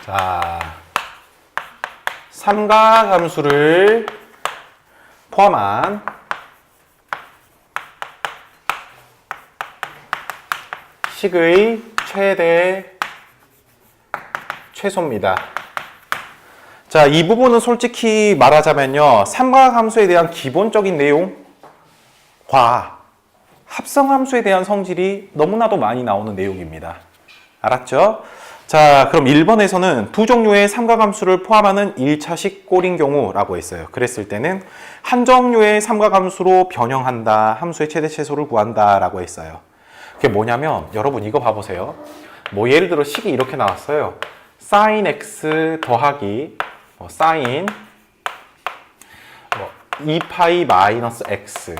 자, 삼각함수를 포함한 식의 최대 최소입니다. 자, 이 부분은 솔직히 말하자면요, 삼각함수에 대한 기본적인 내용과 합성함수에 대한 성질이 너무나도 많이 나오는 내용입니다. 알았죠? 자, 그럼 1번에서는 두 종류의 삼각함수를 포함하는 1차식 꼴인 경우라고 했어요. 그랬을 때는 한 종류의 삼각함수로 변형한다, 함수의 최대 최소를 구한다 라고 했어요. 그게 뭐냐면 여러분 이거 봐보세요. 뭐 예를 들어 식이 이렇게 나왔어요. sin x 더하기 sin 2파이 마이너스 x,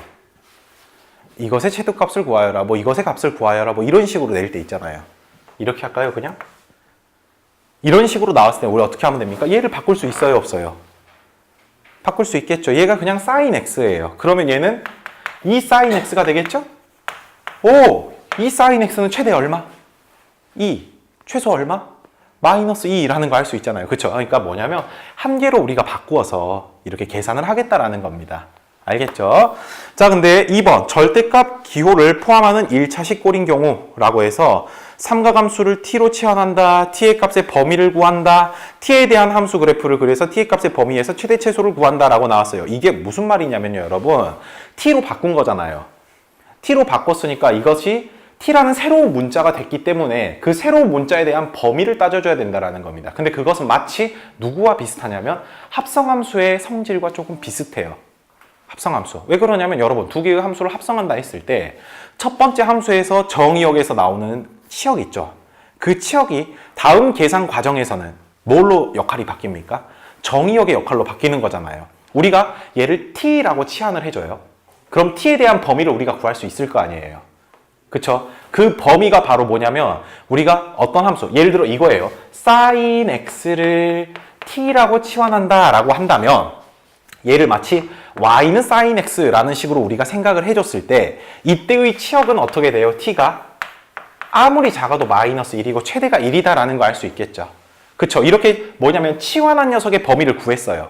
이것의 최대값을 구하여라, 뭐 이것의 값을 구하여라, 뭐 이런 식으로 낼 때 있잖아요. 이렇게 할까요? 그냥? 이런 식으로 나왔을 때 우리 어떻게 하면 됩니까? 얘를 바꿀 수 있어요? 없어요? 바꿀 수 있겠죠. 얘가 그냥 sin x예요. 그러면 얘는 2 sin x가 되겠죠? 오! 2 sin x는 최대 얼마? 2. 최소 얼마? 마이너스 2라는 거 할 수 있잖아요. 그렇죠? 그러니까 뭐냐면 한 개로 우리가 바꾸어서 이렇게 계산을 하겠다라는 겁니다. 알겠죠? 자, 근데 2번 절대값 기호를 포함하는 1차식 꼴인 경우라고 해서 삼각함수를 t로 치환한다, t의 값의 범위를 구한다, t에 대한 함수 그래프를 그려서 t의 값의 범위에서 최대 최소를 구한다 라고 나왔어요. 이게 무슨 말이냐면요, 여러분, t로 바꾼 거잖아요. t로 바꿨으니까 이것이 t라는 새로운 문자가 됐기 때문에 그 새로운 문자에 대한 범위를 따져줘야 된다는 겁니다. 근데 그것은 마치 누구와 비슷하냐면 합성함수의 성질과 조금 비슷해요. 합성함수. 왜 그러냐면 여러분, 두 개의 함수를 합성한다 했을 때 첫 번째 함수에서 정의역에서 나오는 치역 있죠. 그 치역이 다음 계산 과정에서는 뭘로 역할이 바뀝니까? 정의역의 역할로 바뀌는 거잖아요. 우리가 얘를 t라고 치환을 해줘요. 그럼 t에 대한 범위를 우리가 구할 수 있을 거 아니에요. 그쵸? 그 범위가 바로 뭐냐면 우리가 어떤 함수, 예를 들어 이거예요. sin x를 t라고 치환한다 라고 한다면 얘를 마치 y는 sin x라는 식으로 우리가 생각을 해줬을 때 이때의 치역은 어떻게 돼요? t가 아무리 작아도 마이너스 1이고 최대가 1이다 라는 거 알 수 있겠죠. 그쵸? 이렇게 뭐냐면 치환한 녀석의 범위를 구했어요.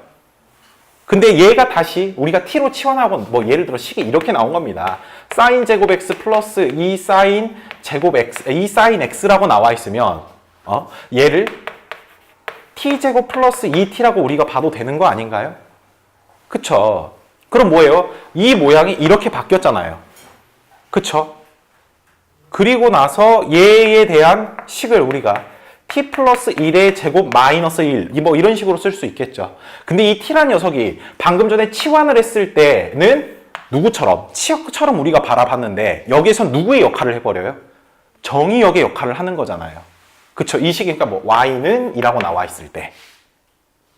근데 얘가 다시 우리가 t로 치환하고 뭐 예를 들어 식이 이렇게 나온 겁니다. sin 제곱 x 플러스 2 sin 제곱 x, 2 sin x라고 나와 있으면 얘를 t 제곱 플러스 2t라고 우리가 봐도 되는 거 아닌가요? 그쵸? 그럼 뭐예요? 이 모양이 이렇게 바뀌었잖아요. 그쵸? 그리고 나서 얘에 대한 식을 우리가 t 플러스 1의 제곱 마이너스 1, 뭐 이런 식으로 쓸 수 있겠죠. 근데 이 t란 녀석이 방금 전에 치환을 했을 때는 누구처럼? 치역처럼 우리가 바라봤는데 여기에선 누구의 역할을 해버려요? 정의역의 역할을 하는 거잖아요. 그쵸? 이 식이니까 뭐 y는 이라고 나와 있을 때.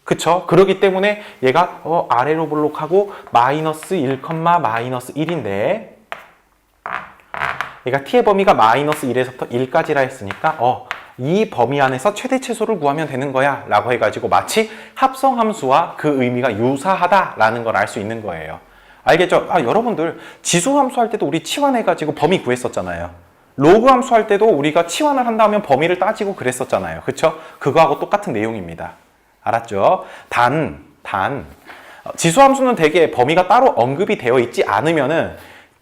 그쵸? 그렇기 때문에 얘가 아래로 볼록하고 마이너스 1, 마이너스 1인데 얘가 t의 범위가 마이너스 1에서부터 1까지라 했으니까 이 범위 안에서 최대 최소를 구하면 되는 거야 라고 해가지고 마치 합성함수와 그 의미가 유사하다라는 걸 알 수 있는 거예요. 알겠죠? 여러분들 지수함수 할 때도 우리 치환해가지고 범위 구했었잖아요. 로그함수 할 때도 우리가 치환을 한다면 범위를 따지고 그랬었잖아요. 그쵸? 그거하고 똑같은 내용입니다. 알았죠? 지수함수는 대개 범위가 따로 언급이 되어 있지 않으면은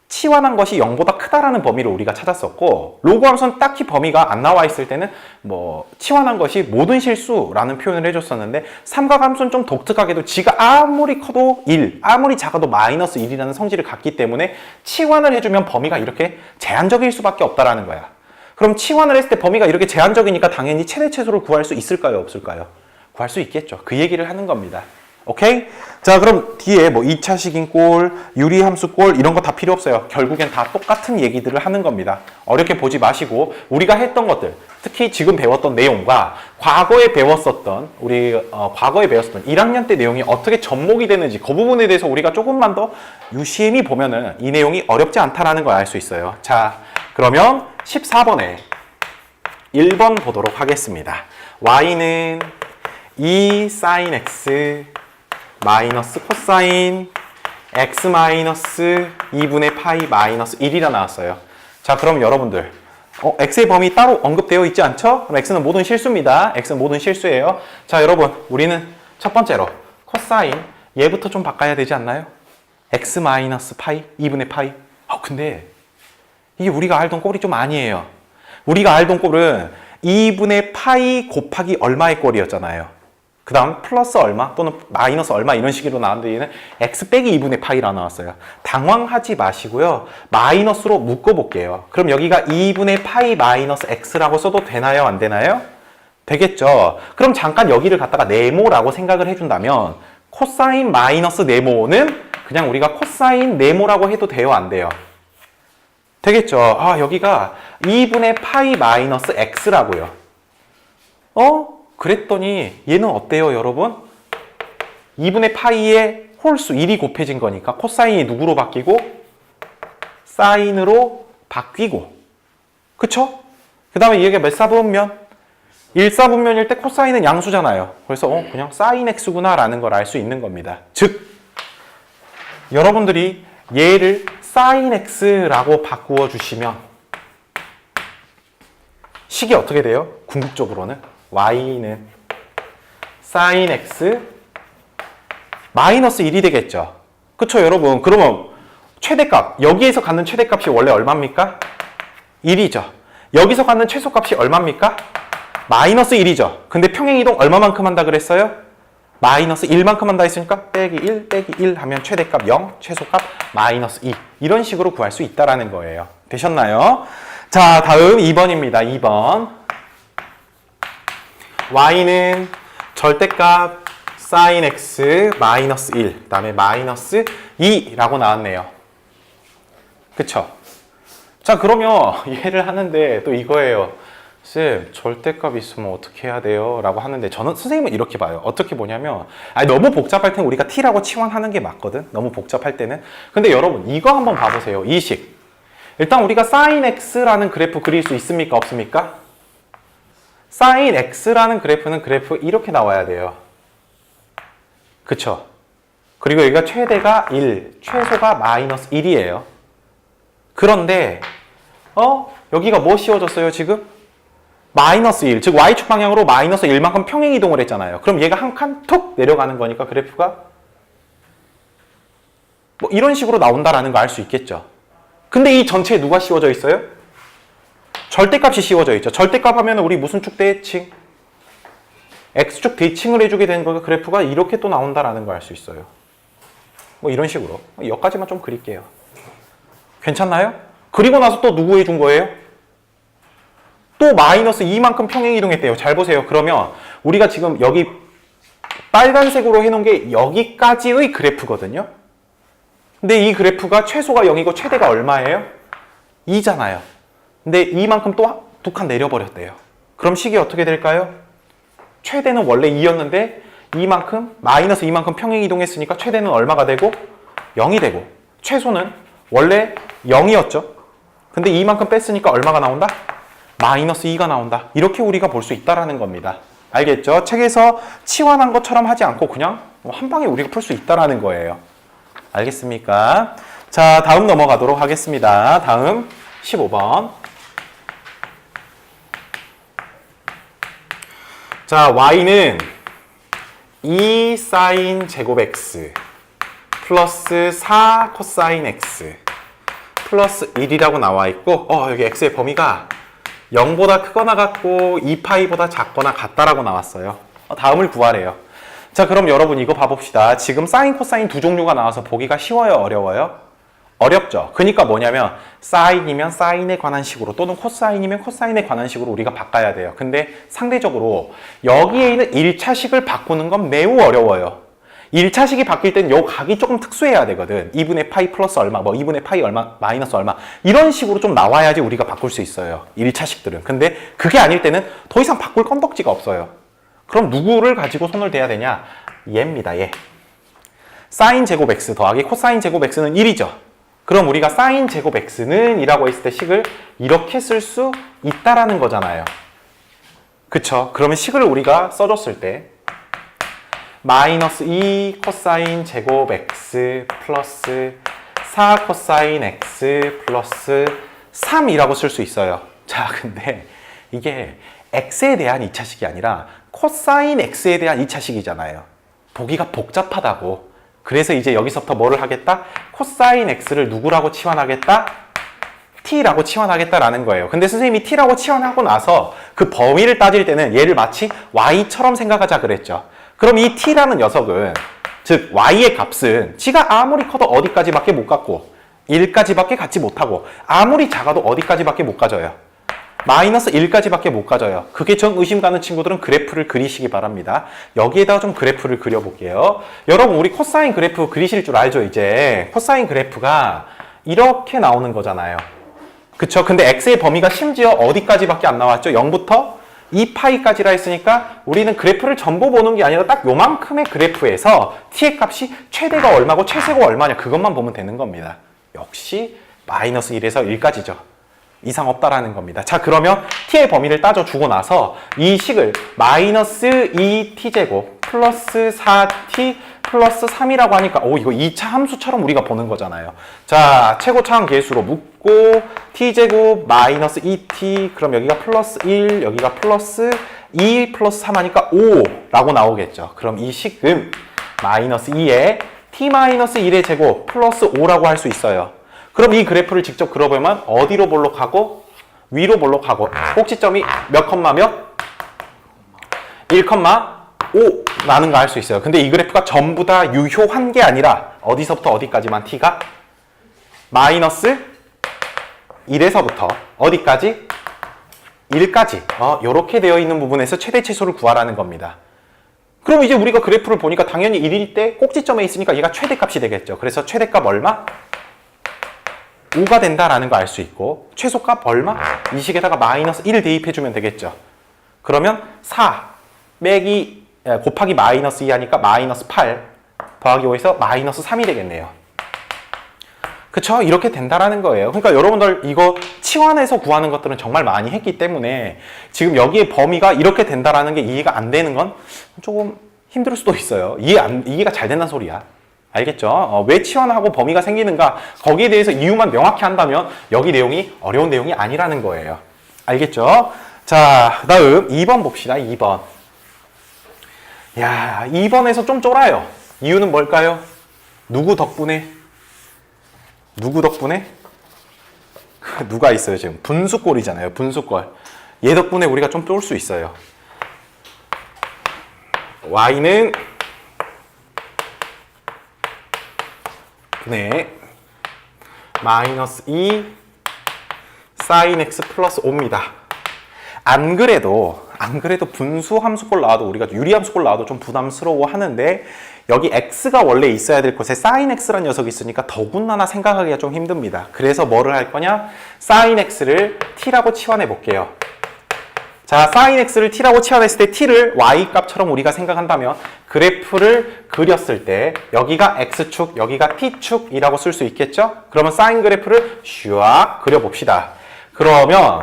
치환한 것이 0보다 크다라는 범위를 우리가 찾았었고, 로그함수는 딱히 범위가 안 나와 있을 때는 뭐 치환한 것이 모든 실수라는 표현을 해줬었는데, 삼각함수는 좀 독특하게도 지가 아무리 커도 1, 아무리 작아도 마이너스 1이라는 성질을 갖기 때문에 치환을 해주면 범위가 이렇게 제한적일 수밖에 없다라는 거야. 그럼 치환을 했을 때 범위가 이렇게 제한적이니까 당연히 최대 최소를 구할 수 있을까요? 없을까요? 구할 수 있겠죠. 그 얘기를 하는 겁니다. 오케이? 자, 그럼 뒤에 뭐 2차식인 꼴, 유리함수 꼴 이런 거 다 필요 없어요. 결국엔 다 똑같은 얘기들을 하는 겁니다. 어렵게 보지 마시고 우리가 했던 것들, 특히 지금 배웠던 내용과 과거에 배웠었던 1학년 때 내용이 어떻게 접목이 되는지 그 부분에 대해서 우리가 조금만 더 유심히 보면은 이 내용이 어렵지 않다라는 걸 알 수 있어요. 자, 그러면 14번에 1번 보도록 하겠습니다. y는 2 sin x 마이너스 코사인 x 마이너스 2분의 파이 마이너스 1이라 나왔어요. 자, 그럼 여러분들 x의 범위 따로 언급되어 있지 않죠? 그럼 x는 모든 실수입니다. x는 모든 실수예요. 자, 여러분, 우리는 첫 번째로 코사인 얘부터 좀 바꿔야 되지 않나요? x 마이너스 파이, 2분의 파이. 근데 이게 우리가 알던 꼴이 좀 아니에요. 우리가 알던 꼴은 2분의 파이 곱하기 얼마의 꼴이었잖아요. 그 다음 플러스 얼마 또는 마이너스 얼마 이런 식으로 나왔는데 얘는 x 빼기 2분의 파이라 나왔어요. 당황하지 마시고요. 마이너스로 묶어볼게요. 그럼 여기가 2분의 파이 마이너스 x라고 써도 되나요? 안 되나요? 되겠죠. 그럼 잠깐 여기를 갖다가 네모라고 생각을 해준다면 코사인 마이너스 네모는 그냥 우리가 코사인 네모라고 해도 돼요? 안 돼요? 되겠죠. 여기가 2분의 파이 마이너스 x라고요. 그랬더니 얘는 어때요, 여러분? 2분의 파이의 홀수 1이 곱해진 거니까 코사인이 누구로 바뀌고? 사인으로 바뀌고. 그쵸? 그 다음에 얘가 몇 사분면? 1사분면일 때 코사인은 양수잖아요. 그래서 그냥 사인 x구나 라는 걸 알 수 있는 겁니다. 즉, 여러분들이 얘를 사인 x라고 바꾸어 주시면 식이 어떻게 돼요? 궁극적으로는 y는 sin x 마이너스 1이 되겠죠. 그쵸, 여러분? 그러면 최대값, 여기에서 갖는 최대값이 원래 얼마입니까? 1이죠. 여기서 갖는 최소값이 얼마입니까? 마이너스 1이죠. 근데 평행이동 얼마만큼 한다 그랬어요? 마이너스 1만큼 한다 했으니까 빼기 1, 빼기 1 하면 최대값 0, 최소값 마이너스 2. 이런 식으로 구할 수 있다는 거예요. 되셨나요? 자, 다음 2번입니다. 2번. y는 절대값 sin x 마이너스 1, 그 다음에 마이너스 2라고 나왔네요. 그쵸? 자, 그러면 얘를 하는데 또 이거예요. 쌤, 절대값 있으면 어떻게 해야 돼요? 라고 하는데 저는 선생님은 이렇게 봐요. 어떻게 보냐면 너무 복잡할 때는 우리가 t라고 치환하는 게 맞거든. 너무 복잡할 때는. 근데 여러분 이거 한번 봐보세요. 이 식. 일단 우리가 sin x라는 그래프 그릴 수 있습니까? 없습니까? sin x라는 그래프는 그래프 이렇게 나와야 돼요. 그쵸? 그리고 여기가 최대가 1, 최소가 마이너스 1이에요. 그런데 여기가 뭐 씌워졌어요 지금? 마이너스 1, 즉 y축 방향으로 마이너스 1만큼 평행 이동을 했잖아요. 그럼 얘가 한 칸 툭 내려가는 거니까 그래프가 뭐 이런 식으로 나온다라는 거 알 수 있겠죠. 근데 이 전체에 누가 씌워져 있어요? 절대값이 씌워져 있죠. 절대값 하면 우리 무슨 축 대칭? x축 대칭을 해주게 된 거가 그래프가 이렇게 또 나온다라는 걸 알 수 있어요. 뭐 이런 식으로. 여기까지만 좀 그릴게요. 괜찮나요? 그리고 나서 또 누구 해준 거예요? 또 마이너스 2만큼 평행 이동했대요. 잘 보세요. 그러면 우리가 지금 여기 빨간색으로 해놓은 게 여기까지의 그래프거든요. 근데 이 그래프가 최소가 0이고 최대가 얼마예요? 2잖아요. 근데 이만큼 또 두 칸 내려버렸대요. 그럼 식이 어떻게 될까요? 최대는 원래 2였는데 이만큼 마이너스 2만큼 평행 이동했으니까 최대는 얼마가 되고? 0이 되고 최소는 원래 0이었죠. 근데 이만큼 뺐으니까 얼마가 나온다? 마이너스 2가 나온다. 이렇게 우리가 볼 수 있다라는 겁니다. 알겠죠? 책에서 치환한 것처럼 하지 않고 그냥 한 방에 우리가 풀 수 있다라는 거예요. 알겠습니까? 자, 다음 넘어가도록 하겠습니다. 다음 15번. 자, y는 2 sin 제곱 x 플러스 4 코사인 x 플러스 1이라고 나와 있고 여기 x의 범위가 0보다 크거나 같고 2파이보다 작거나 같다라고 나왔어요. 다음을 구하래요. 자, 그럼 여러분 이거 봐봅시다. 지금 사인, 코사인 두 종류가 나와서 보기가 쉬워요? 어려워요? 어렵죠. 그러니까 뭐냐면 사인이면 사인에 관한 식으로 또는 코사인이면 코사인에 관한 식으로 우리가 바꿔야 돼요. 근데 상대적으로 여기에 있는 1차식을 바꾸는 건 매우 어려워요. 1차식이 바뀔 땐 요 각이 조금 특수해야 되거든. 2분의 파이 플러스 얼마, 2분의 파이 얼마, 마이너스 얼마 이런 식으로 좀 나와야지 우리가 바꿀 수 있어요. 1차식들은. 근데 그게 아닐 때는 더 이상 바꿀 건덕지가 없어요. 그럼 누구를 가지고 손을 대야 되냐? 얘입니다. 얘. 사인 제곱 x 더하기 코사인 제곱 x는 1이죠. 그럼 우리가 사인 제곱 x는 이라고 했을 때 식을 이렇게 쓸 수 있다라는 거잖아요. 그쵸? 그러면 식을 우리가 써줬을 때 마이너스 2 코사인 제곱 x 플러스 4 코사인 x 플러스 3이라고 쓸 수 있어요. 자, 근데 이게 x에 대한 2차식이 아니라 코사인 x에 대한 2차식이잖아요. 보기가 복잡하다고. 그래서 이제 여기서부터 뭐를 하겠다? 코사인 x를 누구라고 치환하겠다? t라고 치환하겠다라는 거예요. 근데 선생님이 t라고 치환하고 나서 그 범위를 따질 때는 얘를 마치 y처럼 생각하자 그랬죠. 그럼 이 t라는 녀석은, 즉 y의 값은 지가 아무리 커도 어디까지밖에 못 갔고 1까지밖에 갖지 못하고 아무리 작아도 어디까지밖에 못 가져요. 마이너스 1까지밖에 못 가져요. 그게 좀 의심 가는 친구들은 그래프를 그리시기 바랍니다. 여기에다가 좀 그래프를 그려볼게요. 여러분, 우리 코사인 그래프 그리실 줄 알죠? 이제 코사인 그래프가 이렇게 나오는 거잖아요. 그쵸? 근데 x의 범위가 심지어 어디까지밖에 안 나왔죠? 0부터 2파이까지라 했으니까 우리는 그래프를 전부 보는 게 아니라 딱 요만큼의 그래프에서 t의 값이 최대가 얼마고 최소가 얼마냐 그것만 보면 되는 겁니다. 역시 마이너스 1에서 1까지죠. 이상 없다라는 겁니다. 자, 그러면 t의 범위를 따져주고 나서 이 식을 마이너스 2t제곱 플러스 4t 플러스 3이라고 하니까 이거 2차 함수처럼 우리가 보는 거잖아요. 자, 최고차항 계수로 묶고 t제곱 마이너스 2t 그럼 여기가 플러스 1 여기가 플러스 2 플러스 3 하니까 5라고 나오겠죠. 그럼 이 식은 마이너스 2에 t 마이너스 1의 제곱 플러스 5라고 할 수 있어요. 그럼 이 그래프를 직접 그려보면 어디로 볼록하고 위로 볼록하고 꼭지점이 몇 컴마 몇? 1,5라는 거 알 수 있어요. 근데 이 그래프가 전부 다 유효한 게 아니라 어디서부터 어디까지만 t가? 마이너스 1에서부터 어디까지? 1까지. 이렇게 되어 있는 부분에서 최대 최소를 구하라는 겁니다. 그럼 이제 우리가 그래프를 보니까 당연히 1일 때 꼭지점에 있으니까 얘가 최대값이 되겠죠. 그래서 최대값 얼마? 5가 된다라는 거 알 수 있고 최소값 얼마? 이 식에다가 마이너스 1 대입해주면 되겠죠. 그러면 4 곱하기 마이너스 2 하니까 마이너스 8 더하기 5에서 마이너스 3이 되겠네요. 그쵸? 이렇게 된다라는 거예요. 그러니까 여러분들 이거 치환해서 구하는 것들은 정말 많이 했기 때문에 지금 여기에 범위가 이렇게 된다라는 게 이해가 안 되는 건 조금 힘들 수도 있어요. 이해가 잘 된다는 소리야. 알겠죠? 왜 치환하고 범위가 생기는가 거기에 대해서 이유만 명확히 한다면 여기 내용이 어려운 내용이 아니라는 거예요. 알겠죠? 자, 그 다음 2번 봅시다. 2번. 야, 2번에서 좀 쫄아요. 이유는 뭘까요? 누구 덕분에? 누구 덕분에? 누가 있어요 지금? 분수꼴이잖아요. 분수꼴. 얘 덕분에 우리가 좀 쫄 수 있어요. y는 분의 마이너스 2 sin x 플러스 5입니다. 안 그래도 분수 함수꼴 나와도 우리가 유리 함수꼴 나와도 좀 부담스러워 하는데 여기 x가 원래 있어야 될 곳에 sin x라는 녀석이 있으니까 더군다나 생각하기가 좀 힘듭니다. 그래서 뭐를 할 거냐? sin x를 t라고 치환해 볼게요. 자, sin x를 t라고 치환했을 때 t를 y 값처럼 우리가 생각한다면 그래프를 그렸을 때 여기가 x축, 여기가 t축이라고 쓸 수 있겠죠? 그러면 sin 그래프를 슈악 그려봅시다. 그러면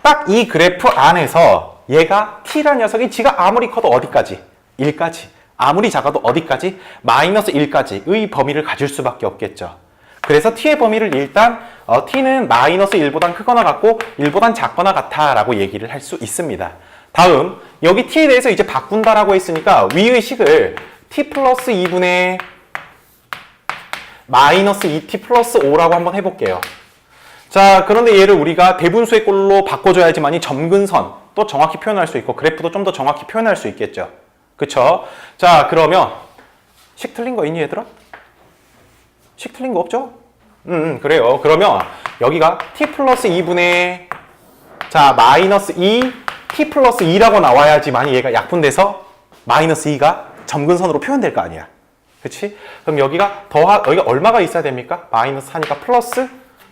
딱 이 그래프 안에서 얘가 t라는 녀석이 지가 아무리 커도 어디까지? 1까지. 아무리 작아도 어디까지? 마이너스 1까지의 범위를 가질 수밖에 없겠죠. 그래서 t의 범위를 일단 t는 마이너스 1보단 크거나 같고 1보단 작거나 같아 라고 얘기를 할 수 있습니다. 다음 여기 t에 대해서 이제 바꾼다라고 했으니까 위의 식을 t 플러스 2분의 마이너스 2t 플러스 5라고 한번 해볼게요. 자, 그런데 얘를 우리가 대분수의 꼴로 바꿔줘야지만이 점근선 또 정확히 표현할 수 있고 그래프도 좀 더 정확히 표현할 수 있겠죠. 그쵸? 자, 그러면 식 틀린 거 있니 얘들아? 식 틀린 거 없죠? 그래요. 그러면 여기가 t 플러스 2분의 자 마이너스 2 t 플러스 2라고 나와야지만이 얘가 약분돼서 마이너스 2가 점근선으로 표현될 거 아니야. 그치? 그럼 여기가 여기가 얼마가 있어야 됩니까? 마이너스 4니까 플러스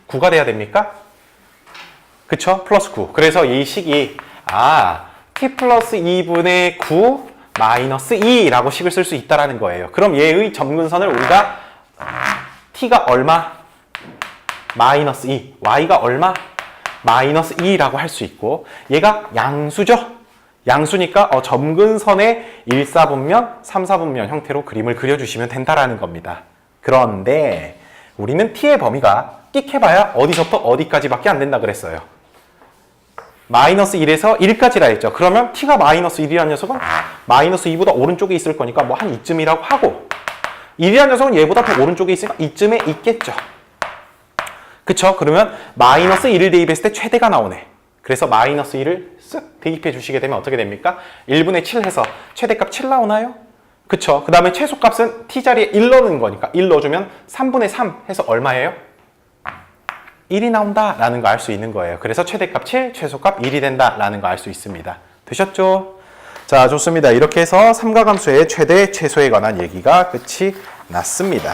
9가 돼야 됩니까? 그쵸? 플러스 9. 그래서 이 식이 t 플러스 2분의 9 마이너스 2라고 식을 쓸 수 있다라는 거예요. 그럼 얘의 점근선을 우리가 t가 얼마? 마이너스 2. y가 얼마? 마이너스 2라고 할 수 있고 얘가 양수죠? 양수니까 점근선의 1, 4분면, 3, 4분면 형태로 그림을 그려주시면 된다라는 겁니다. 그런데 우리는 t의 범위가 끽 해봐야 어디서부터 어디까지밖에 안 된다 그랬어요. 마이너스 1에서 1까지라 했죠. 그러면 t가 마이너스 1이라는 녀석은 마이너스 2보다 오른쪽에 있을 거니까 뭐 한 이쯤이라고 하고 1이라는 녀석은 얘보다 더 오른쪽에 있으니까 이쯤에 있겠죠. 그쵸? 그러면 마이너스 1을 대입했을 때 최대가 나오네. 그래서 마이너스 1을 쓱 대입해 주시게 되면 어떻게 됩니까? 1분의 7 해서 최대값 7 나오나요? 그쵸? 그 다음에 최소값은 t자리에 1 넣는 거니까 1 넣어주면 3분의 3 해서 얼마예요? 1이 나온다라는 거 알 수 있는 거예요. 그래서 최대값 7, 최소값 1이 된다라는 거 알 수 있습니다. 되셨죠? 자, 좋습니다. 이렇게 해서 삼각함수의 최대, 최소에 관한 얘기가 끝이 났습니다.